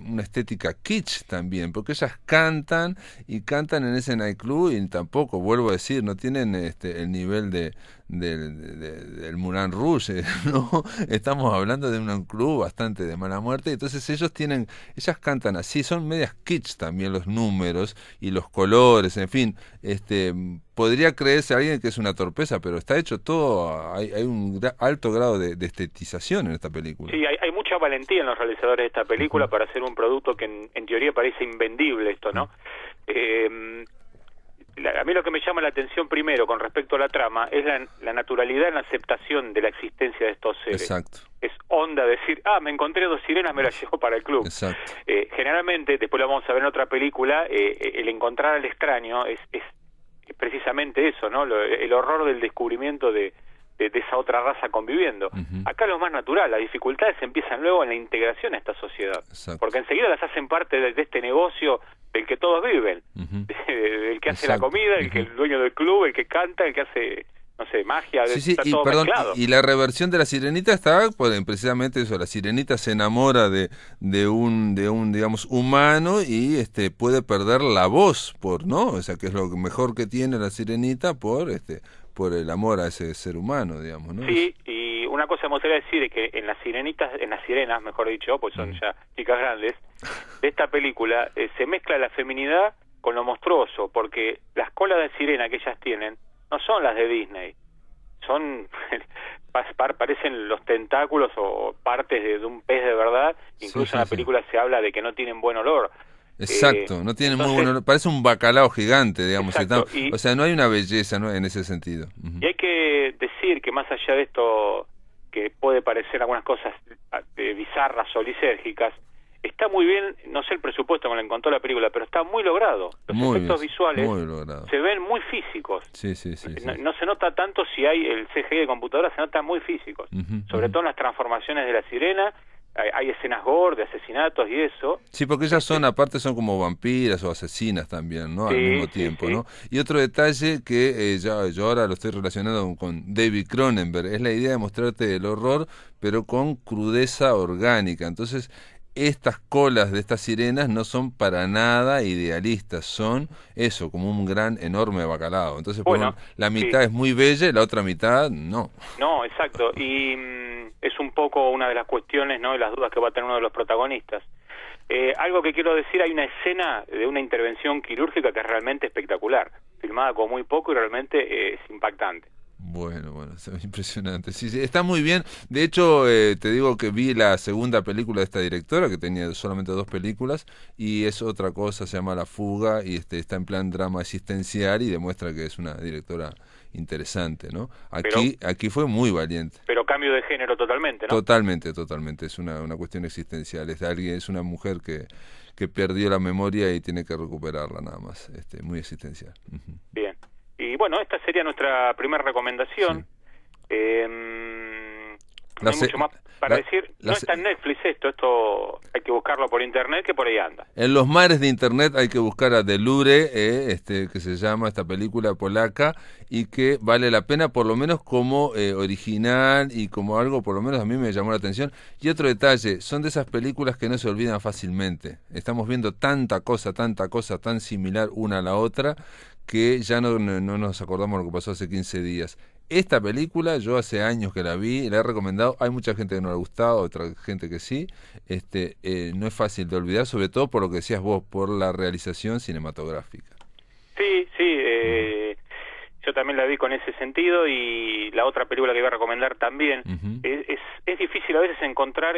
una estética kitsch también, porque ellas cantan en ese nightclub y tampoco, vuelvo a decir, no tienen el nivel de del Moulin Rouge, ¿no? Estamos hablando de un club bastante de mala muerte, entonces ellas cantan así, son medias kitsch también los números y los colores, en fin, podría creerse a alguien que es una torpeza, pero está hecho todo, hay un alto grado de estetización en esta película. Sí, hay mucha valentía en los realizadores de esta película para hacer un producto que en teoría parece invendible esto, ¿no? A mí lo que me llama la atención primero con respecto a la trama es la naturalidad en la aceptación de la existencia de estos seres. Exacto. Es onda decir, me encontré 2 sirenas, me las llevo para el club. Exacto. Generalmente, después lo vamos a ver en otra película, el encontrar al extraño es precisamente eso, ¿no? El horror del descubrimiento de esa otra raza conviviendo. Acá lo más natural, las dificultades empiezan luego en la integración a esta sociedad. Exacto. Porque enseguida las hacen parte de este negocio del que todos viven, el que hace la comida, el dueño del club, el que canta, el que hace, no sé, magia, sí, está todo mezclado. Y la reversión de la sirenita está precisamente eso, la sirenita se enamora de un digamos humano y puede perder la voz ¿no? O sea, que es lo mejor que tiene la sirenita por el amor a ese ser humano, digamos, ¿no? Sí, y una cosa me gustaría decir es que en las sirenas, mejor dicho, pues son ya chicas grandes, de esta película se mezcla la feminidad con lo monstruoso, porque las colas de sirena que ellas tienen no son las de Disney, son parecen los tentáculos o partes de un pez de verdad, incluso en la película se habla de que no tienen buen olor. Exacto, no tiene muy bueno, parece un bacalao gigante, digamos, o sea, no hay una belleza, ¿no? En ese sentido. Y hay que decir que más allá de esto, que puede parecer algunas cosas bizarras o lisérgicas, está muy bien, no sé el presupuesto que le encontró la película, pero está muy logrado. Los efectos visuales se ven muy físicos. Sí. No se nota tanto si hay el CGI de computadora, se nota muy físicos. Sobre todo en las transformaciones de la sirena. Hay escenas gore, de asesinatos y eso. Sí, porque ellas aparte son como vampiras o asesinas también, ¿no? Al mismo tiempo, ¿no? Y otro detalle que yo ahora lo estoy relacionando con David Cronenberg, es la idea de mostrarte el horror, pero con crudeza orgánica. Entonces, estas colas de estas sirenas no son para nada idealistas, son eso, como un enorme bacalao. Entonces, la mitad es muy bella y la otra mitad no. No, exacto. Y es un poco una de las cuestiones, ¿no? Y las dudas que va a tener uno de los protagonistas. Algo que quiero decir, hay una escena de una intervención quirúrgica que es realmente espectacular, filmada con muy poco y realmente es impactante. Bueno, es impresionante. Sí, está muy bien. De hecho, te digo que vi la segunda película de esta directora, que tenía solamente 2 películas, y es otra cosa, se llama La Fuga, y está en plan drama existencial y demuestra que es una directora interesante, ¿no? Aquí fue muy valiente. Pero cambio de género totalmente, ¿no? Totalmente. Es una cuestión existencial. Es una mujer que perdió la memoria y tiene que recuperarla nada más. Muy existencial. Bien. Y bueno, esta sería nuestra primera recomendación. Sí. No hay mucho más para decir. No está en Netflix esto hay que buscarlo por internet, que por ahí anda. En los mares de internet hay que buscar a Delure, que se llama esta película polaca, y que vale la pena por lo menos como original y como algo, por lo menos a mí me llamó la atención. Y otro detalle, son de esas películas que no se olvidan fácilmente. Estamos viendo tanta cosa tan similar una a la otra, que ya no nos acordamos de lo que pasó hace 15 días. Esta película, yo hace años que la vi, la he recomendado, hay mucha gente que no le ha gustado, otra gente que sí, no es fácil de olvidar, sobre todo por lo que decías vos, por la realización cinematográfica. Sí, yo también la vi con ese sentido, y la otra película que iba a recomendar también. Es difícil a veces encontrar,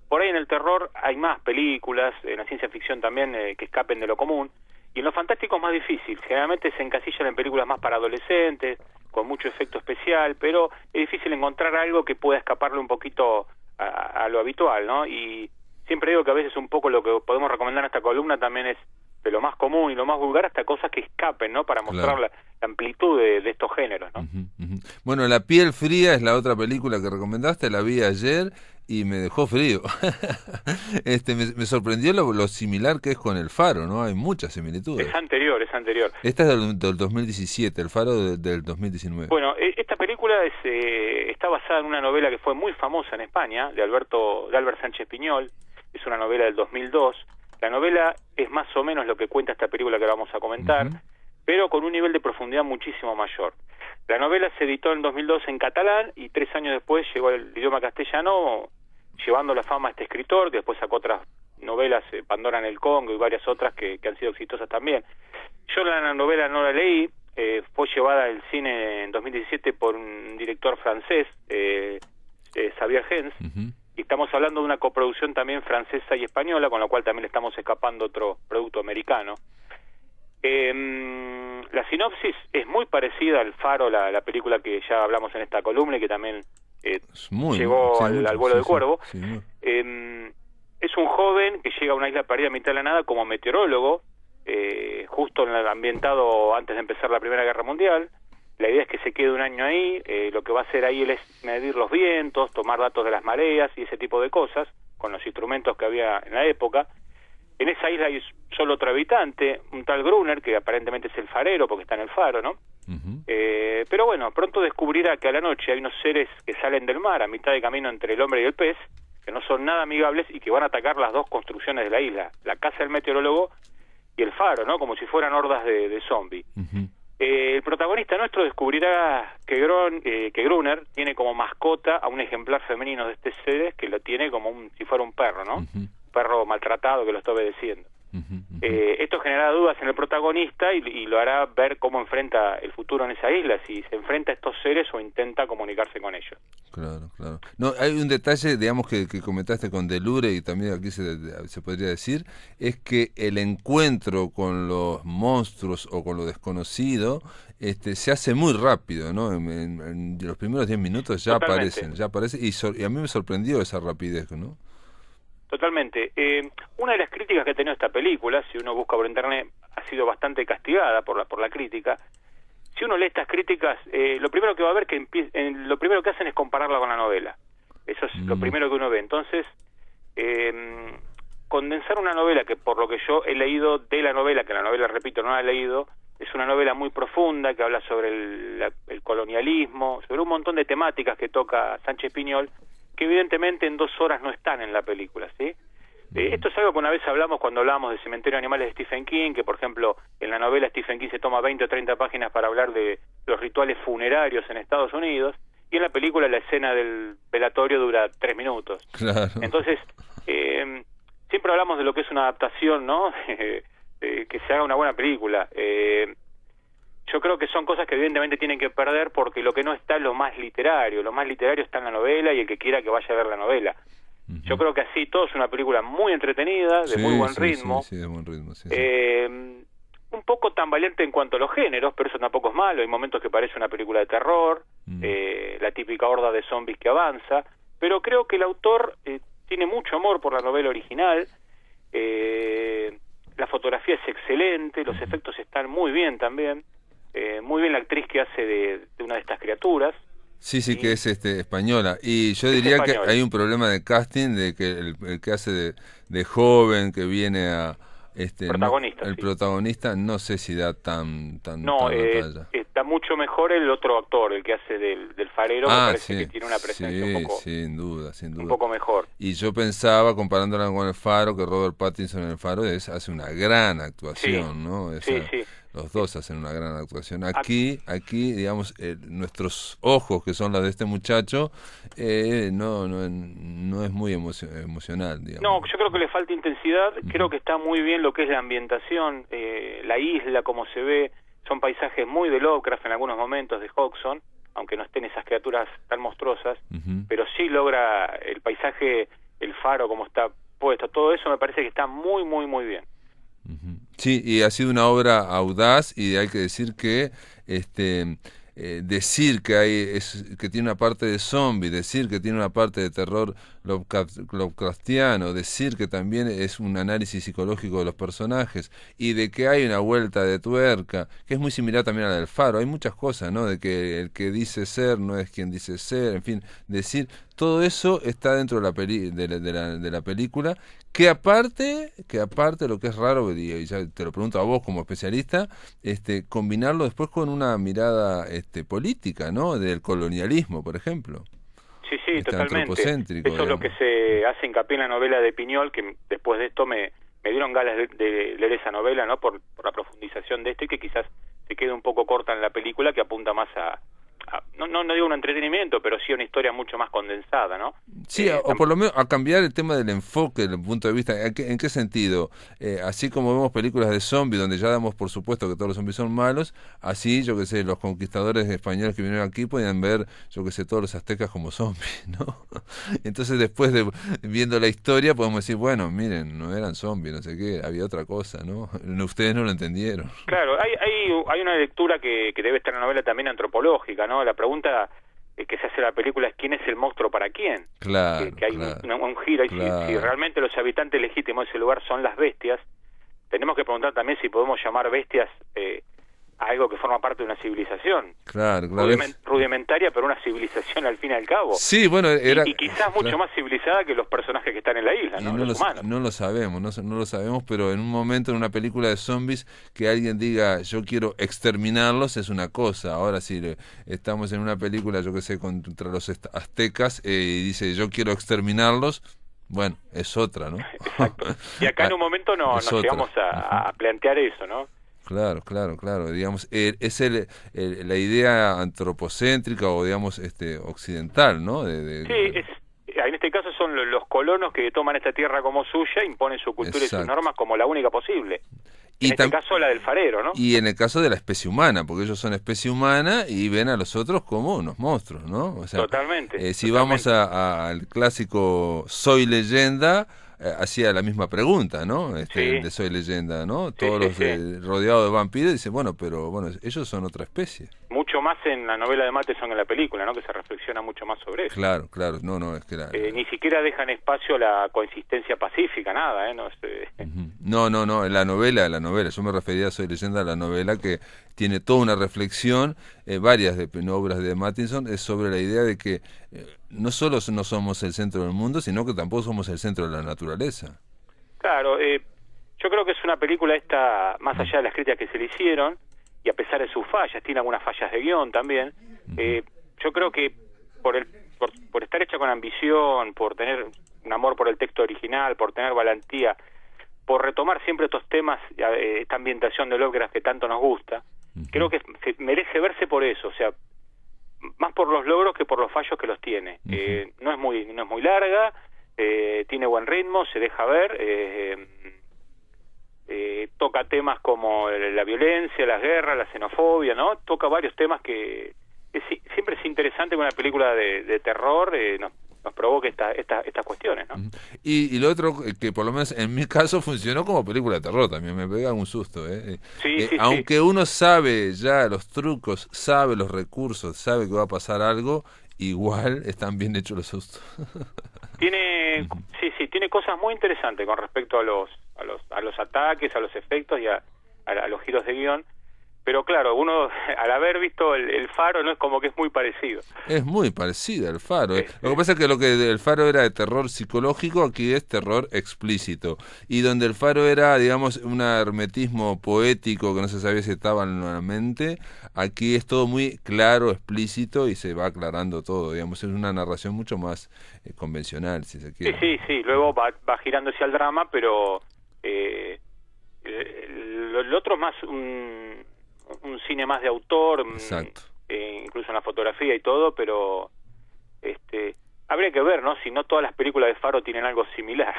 por ahí en el terror hay más películas, en la ciencia ficción también, que escapen de lo común, y en lo fantástico es más difícil. Generalmente se encasillan en películas más para adolescentes, con mucho efecto especial, pero es difícil encontrar algo que pueda escaparle un poquito a lo habitual, ¿no? Y siempre digo que a veces un poco lo que podemos recomendar en esta columna también es de lo más común y lo más vulgar hasta cosas que escapen, ¿no? Para mostrar la amplitud de estos géneros, ¿no? Bueno, La piel fría es la otra película que recomendaste, la vi ayer y me dejó frío. Me sorprendió lo similar que es con El Faro, ¿no? Hay muchas similitudes. Es anterior. Esta es del 2017, El Faro del 2019. Bueno, esta película está basada en una novela que fue muy famosa en España, de Albert Sánchez Piñol. Es una novela del 2002. La novela es más o menos lo que cuenta esta película que vamos a comentar. pero con un nivel de profundidad muchísimo mayor. La novela se editó en 2002 en catalán y 3 años después llegó al idioma castellano, llevando la fama a este escritor, que después sacó otras novelas, Pandora en el Congo y varias otras que han sido exitosas también. Yo la novela no la leí, fue llevada al cine en 2017 por un director francés, Xavier Gens, y estamos hablando de una coproducción también francesa y española, con la cual también le estamos escapando otro producto americano. La sinopsis es muy parecida al Faro, la película que ya hablamos en esta columna y que también llegó al vuelo del Cuervo. Es un joven que llega a una isla perdida a mitad de la nada como meteorólogo, justo ambientado antes de empezar la Primera Guerra Mundial. La idea es que se quede un año ahí, lo que va a hacer ahí él es medir los vientos, tomar datos de las mareas y ese tipo de cosas, con los instrumentos que había en la época. En esa isla hay solo otro habitante, un tal Gruner, que aparentemente es el farero, porque está en el faro, ¿no? Pero bueno, pronto descubrirá que a la noche hay unos seres que salen del mar, a mitad de camino entre el hombre y el pez, que no son nada amigables y que van a atacar las dos construcciones de la isla, la casa del meteorólogo y el faro, ¿no? Como si fueran hordas de zombies. El protagonista nuestro descubrirá que Gruner tiene como mascota a un ejemplar femenino de este seres que lo tiene como si fuera un perro, ¿no? Perro maltratado que lo está obedeciendo. Esto genera dudas en el protagonista y lo hará ver cómo enfrenta el futuro en esa isla, si se enfrenta a estos seres o intenta comunicarse con ellos. Claro. No, hay un detalle, digamos, que comentaste con Delure y también aquí se podría decir, es que el encuentro con los monstruos o con lo desconocido se hace muy rápido, ¿no? En los primeros 10 minutos ya aparecen y a mí me sorprendió esa rapidez, ¿no? Totalmente. Una de las críticas que ha tenido esta película, si uno busca por internet, ha sido bastante castigada por la crítica. Si uno lee estas críticas, lo primero que va a ver lo primero que hacen es compararla con la novela. Eso es lo primero que uno ve. Entonces, condensar una novela que por lo que yo he leído de la novela, que la novela, repito, no la he leído, es una novela muy profunda que habla sobre el colonialismo, sobre un montón de temáticas que toca Sánchez Piñol, que evidentemente en 2 horas no están en la película, ¿sí? Esto es algo que una vez hablamos cuando hablábamos de Cementerio de Animales de Stephen King, que por ejemplo en la novela Stephen King se toma 20 o 30 páginas para hablar de los rituales funerarios en Estados Unidos, y en la película la escena del velatorio dura 3 minutos. Claro. Entonces, siempre hablamos de lo que es una adaptación, ¿no? Que se haga una buena película. Yo creo que son cosas que evidentemente tienen que perder porque lo que no está es lo más literario está en la novela y el que quiera que vaya a ver la novela. Yo creo que así todo es una película muy entretenida, de muy buen ritmo. Sí, de buen ritmo, sí. Un poco tambaleante en cuanto a los géneros, pero eso tampoco es malo. Hay momentos que parece una película de terror, la típica horda de zombies que avanza, pero creo que el autor tiene mucho amor por la novela original. La fotografía es excelente, los efectos están muy bien también. Muy bien la actriz que hace de una de estas criaturas. Sí, que es española. Y yo diría que hay un problema de casting, de que el que hace de joven, que viene a... protagonista, el protagonista no sé si da tan no, está mucho mejor el otro actor, el que hace del farero, me parece que tiene una presencia un poco, sin duda, un poco mejor. Y yo pensaba, comparándola con el Faro, que Robert Pattinson en el Faro hace una gran actuación, ¿no? Los dos hacen una gran actuación. Aquí digamos, nuestros ojos, que son los de este muchacho, no es muy emocional, digamos. No, yo creo que le falta intensidad. Creo que está muy bien lo que es la ambientación, la isla, como se ve. Son paisajes muy de Lovecraft en algunos momentos, de Hodgson, aunque no estén esas criaturas tan monstruosas, pero sí logra el paisaje, el faro, como está puesto. Todo eso me parece que está muy, muy, muy bien. Sí, y ha sido una obra audaz, y hay que decir que decir que tiene una parte de zombie, decir que tiene una parte de terror Lovecraftiano, decir que también es un análisis psicológico de los personajes, y de que hay una vuelta de tuerca que es muy similar también a la del Faro. Hay muchas cosas, ¿no? De que el que dice ser no es quien dice ser, en fin, decir, todo eso está dentro de la película, que aparte lo que es raro, y ya te lo pregunto a vos como especialista, combinarlo después con una mirada política, ¿no? Del colonialismo, por ejemplo. Sí, totalmente. Eso es lo que se hace hincapié en la novela de Piñol, que después de esto me dieron ganas de leer esa novela, ¿no? Por la profundización de esto, y que quizás se queda un poco corta en la película, que apunta más no digo un entretenimiento, pero sí una historia mucho más condensada, ¿no? Sí, o por lo menos a cambiar el tema del enfoque, del punto de vista. ¿En qué sentido? Así como vemos películas de zombies, donde ya damos por supuesto que todos los zombies son malos, así, yo que sé, los conquistadores españoles que vinieron aquí podían ver, yo que sé, todos los aztecas como zombies, ¿no? Entonces después de viendo la historia podemos decir, bueno, miren, no eran zombies, no sé qué, había otra cosa, ¿no? Ustedes no lo entendieron. Claro, hay una lectura que debe estar en la novela también antropológica, ¿no? La pregunta que se hace en la película es quién es el monstruo para quién. Claro, que hay un giro, y claro. si realmente los habitantes legítimos de ese lugar son las bestias, tenemos que preguntar también si podemos llamar bestias a algo que forma parte de una civilización. Claro. Rudimentaria, pero una civilización al fin y al cabo. Sí, bueno, era... Y quizás mucho más civilizada que los personajes que están en la isla, ¿no? Los humanos. No lo sabemos, no lo sabemos, pero en un momento, en una película de zombies, que alguien diga, yo quiero exterminarlos, es una cosa. Ahora, si estamos en una película, yo que sé, contra los aztecas, y dice, yo quiero exterminarlos, bueno, es otra, ¿no? Exacto. Y acá en un momento nos llegamos a plantear eso, ¿no? Claro. Digamos, es la idea antropocéntrica o, digamos, occidental, ¿no? Sí, en este caso son los colonos que toman esta tierra como suya, imponen su cultura y sus normas como la única posible. En este caso la del farero, ¿no? Y en el caso de la especie humana, porque ellos son especie humana y ven a los otros como unos monstruos, ¿no? O sea, totalmente. Si vamos al clásico Soy Leyenda, hacía la misma pregunta, ¿no? De Soy Leyenda, ¿no? Todos los rodeados de vampiros dicen, bueno, ellos son otra especie. Mucho más en la novela de Matheson que en la película, ¿no? Que se reflexiona mucho más sobre eso. Claro, no, es que ni siquiera dejan espacio a la coexistencia pacífica, nada, ¿eh? No, en la novela, yo me refería a Soy Leyenda, a la novela que tiene toda una reflexión, varias obras de Matheson, es sobre la idea de que no solo no somos el centro del mundo, sino que tampoco somos el centro de la naturaleza. Claro, yo creo que es una película más allá de las críticas que se le hicieron, y a pesar de sus fallas, tiene algunas fallas de guión también, yo creo que por estar hecha con ambición, por tener un amor por el texto original, por tener valentía, por retomar siempre estos temas, esta ambientación de Lovecraft que tanto nos gusta, creo que merece verse por eso, o sea, más por los logros que por los fallos que los tiene. No es muy larga, tiene buen ritmo, se deja ver, toca temas como la violencia, las guerras, la xenofobia, ¿no? Toca varios temas que siempre es interesante que una película de terror nos provoque estas cuestiones, ¿no? Y lo otro, que por lo menos en mi caso funcionó como película de terror también, me pega un susto, aunque uno sabe ya los trucos, sabe los recursos, sabe que va a pasar algo, igual están bien hechos los sustos. Tiene cosas muy interesantes con respecto a los ataques, a los efectos y a los giros de guión. Pero claro, uno al haber visto el Faro no es como que es muy parecido. Es muy parecido al Faro. Lo que pasa es que el Faro era de terror psicológico, aquí es terror explícito. Y donde el Faro era, digamos, un hermetismo poético que no se sabía si estaba en la mente, aquí es todo muy claro, explícito y se va aclarando todo. Digamos, es una narración mucho más convencional, si se quiere. Sí. Luego va girando hacia el drama, pero lo otro es más un cine más de autor, incluso en la fotografía y todo, pero habría que ver, ¿no? Si no todas las películas de Faro tienen algo similar.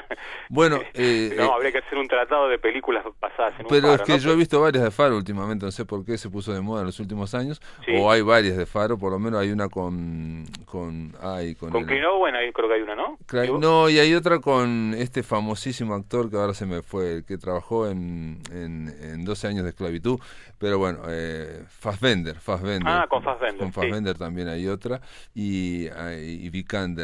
Bueno, habría que hacer un tratado de películas basadas en un Faro. Pero es que yo he visto varias de Faro últimamente, no sé por qué se puso de moda en los últimos años, o hay varias de Faro, por lo menos hay una con Clint Owen, ahí creo que hay una, ¿no? No, y hay otra con este famosísimo actor que ahora se me fue, el que trabajó en 12 años de esclavitud, pero bueno, Fassbender. Ah, con Fassbender. Con Fassbender también hay otra, y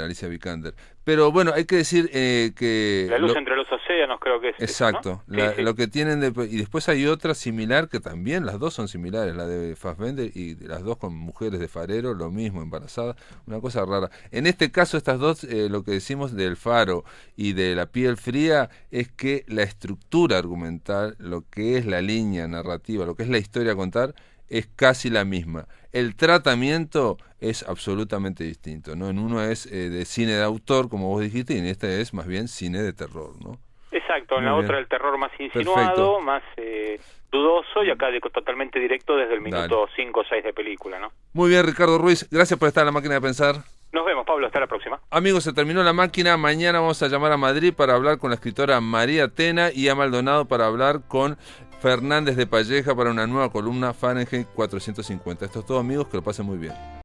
Alicia Vikander. Pero bueno, hay que decir que... La luz entre los océanos creo que es. Exacto. Eso, ¿no? Lo que tienen y después hay otra similar que también, las dos son similares, la de Fassbender y las dos con mujeres de farero, lo mismo, embarazadas, una cosa rara. En este caso, estas dos, lo que decimos del Faro y de La piel fría, es que la estructura argumental, lo que es la línea narrativa, lo que es la historia a contar, es casi la misma. El tratamiento es absolutamente distinto, ¿no? En uno es de cine de autor, como vos dijiste, y en este es más bien cine de terror, ¿no? Exacto, en Muy la bien. otra el terror más insinuado, Perfecto. más dudoso, y acá totalmente directo desde el Dale. minuto 5 o 6 de película, ¿no? Muy bien, Ricardo Ruiz, gracias por estar en La Máquina de Pensar. Nos vemos, Pablo, hasta la próxima. Amigos, se terminó La Máquina. Mañana vamos a llamar a Madrid para hablar con la escritora María Tena y a Maldonado para hablar con Fernández de Palleja para una nueva columna Fahrenheit 450. Esto es todo, amigos, que lo pasen muy bien.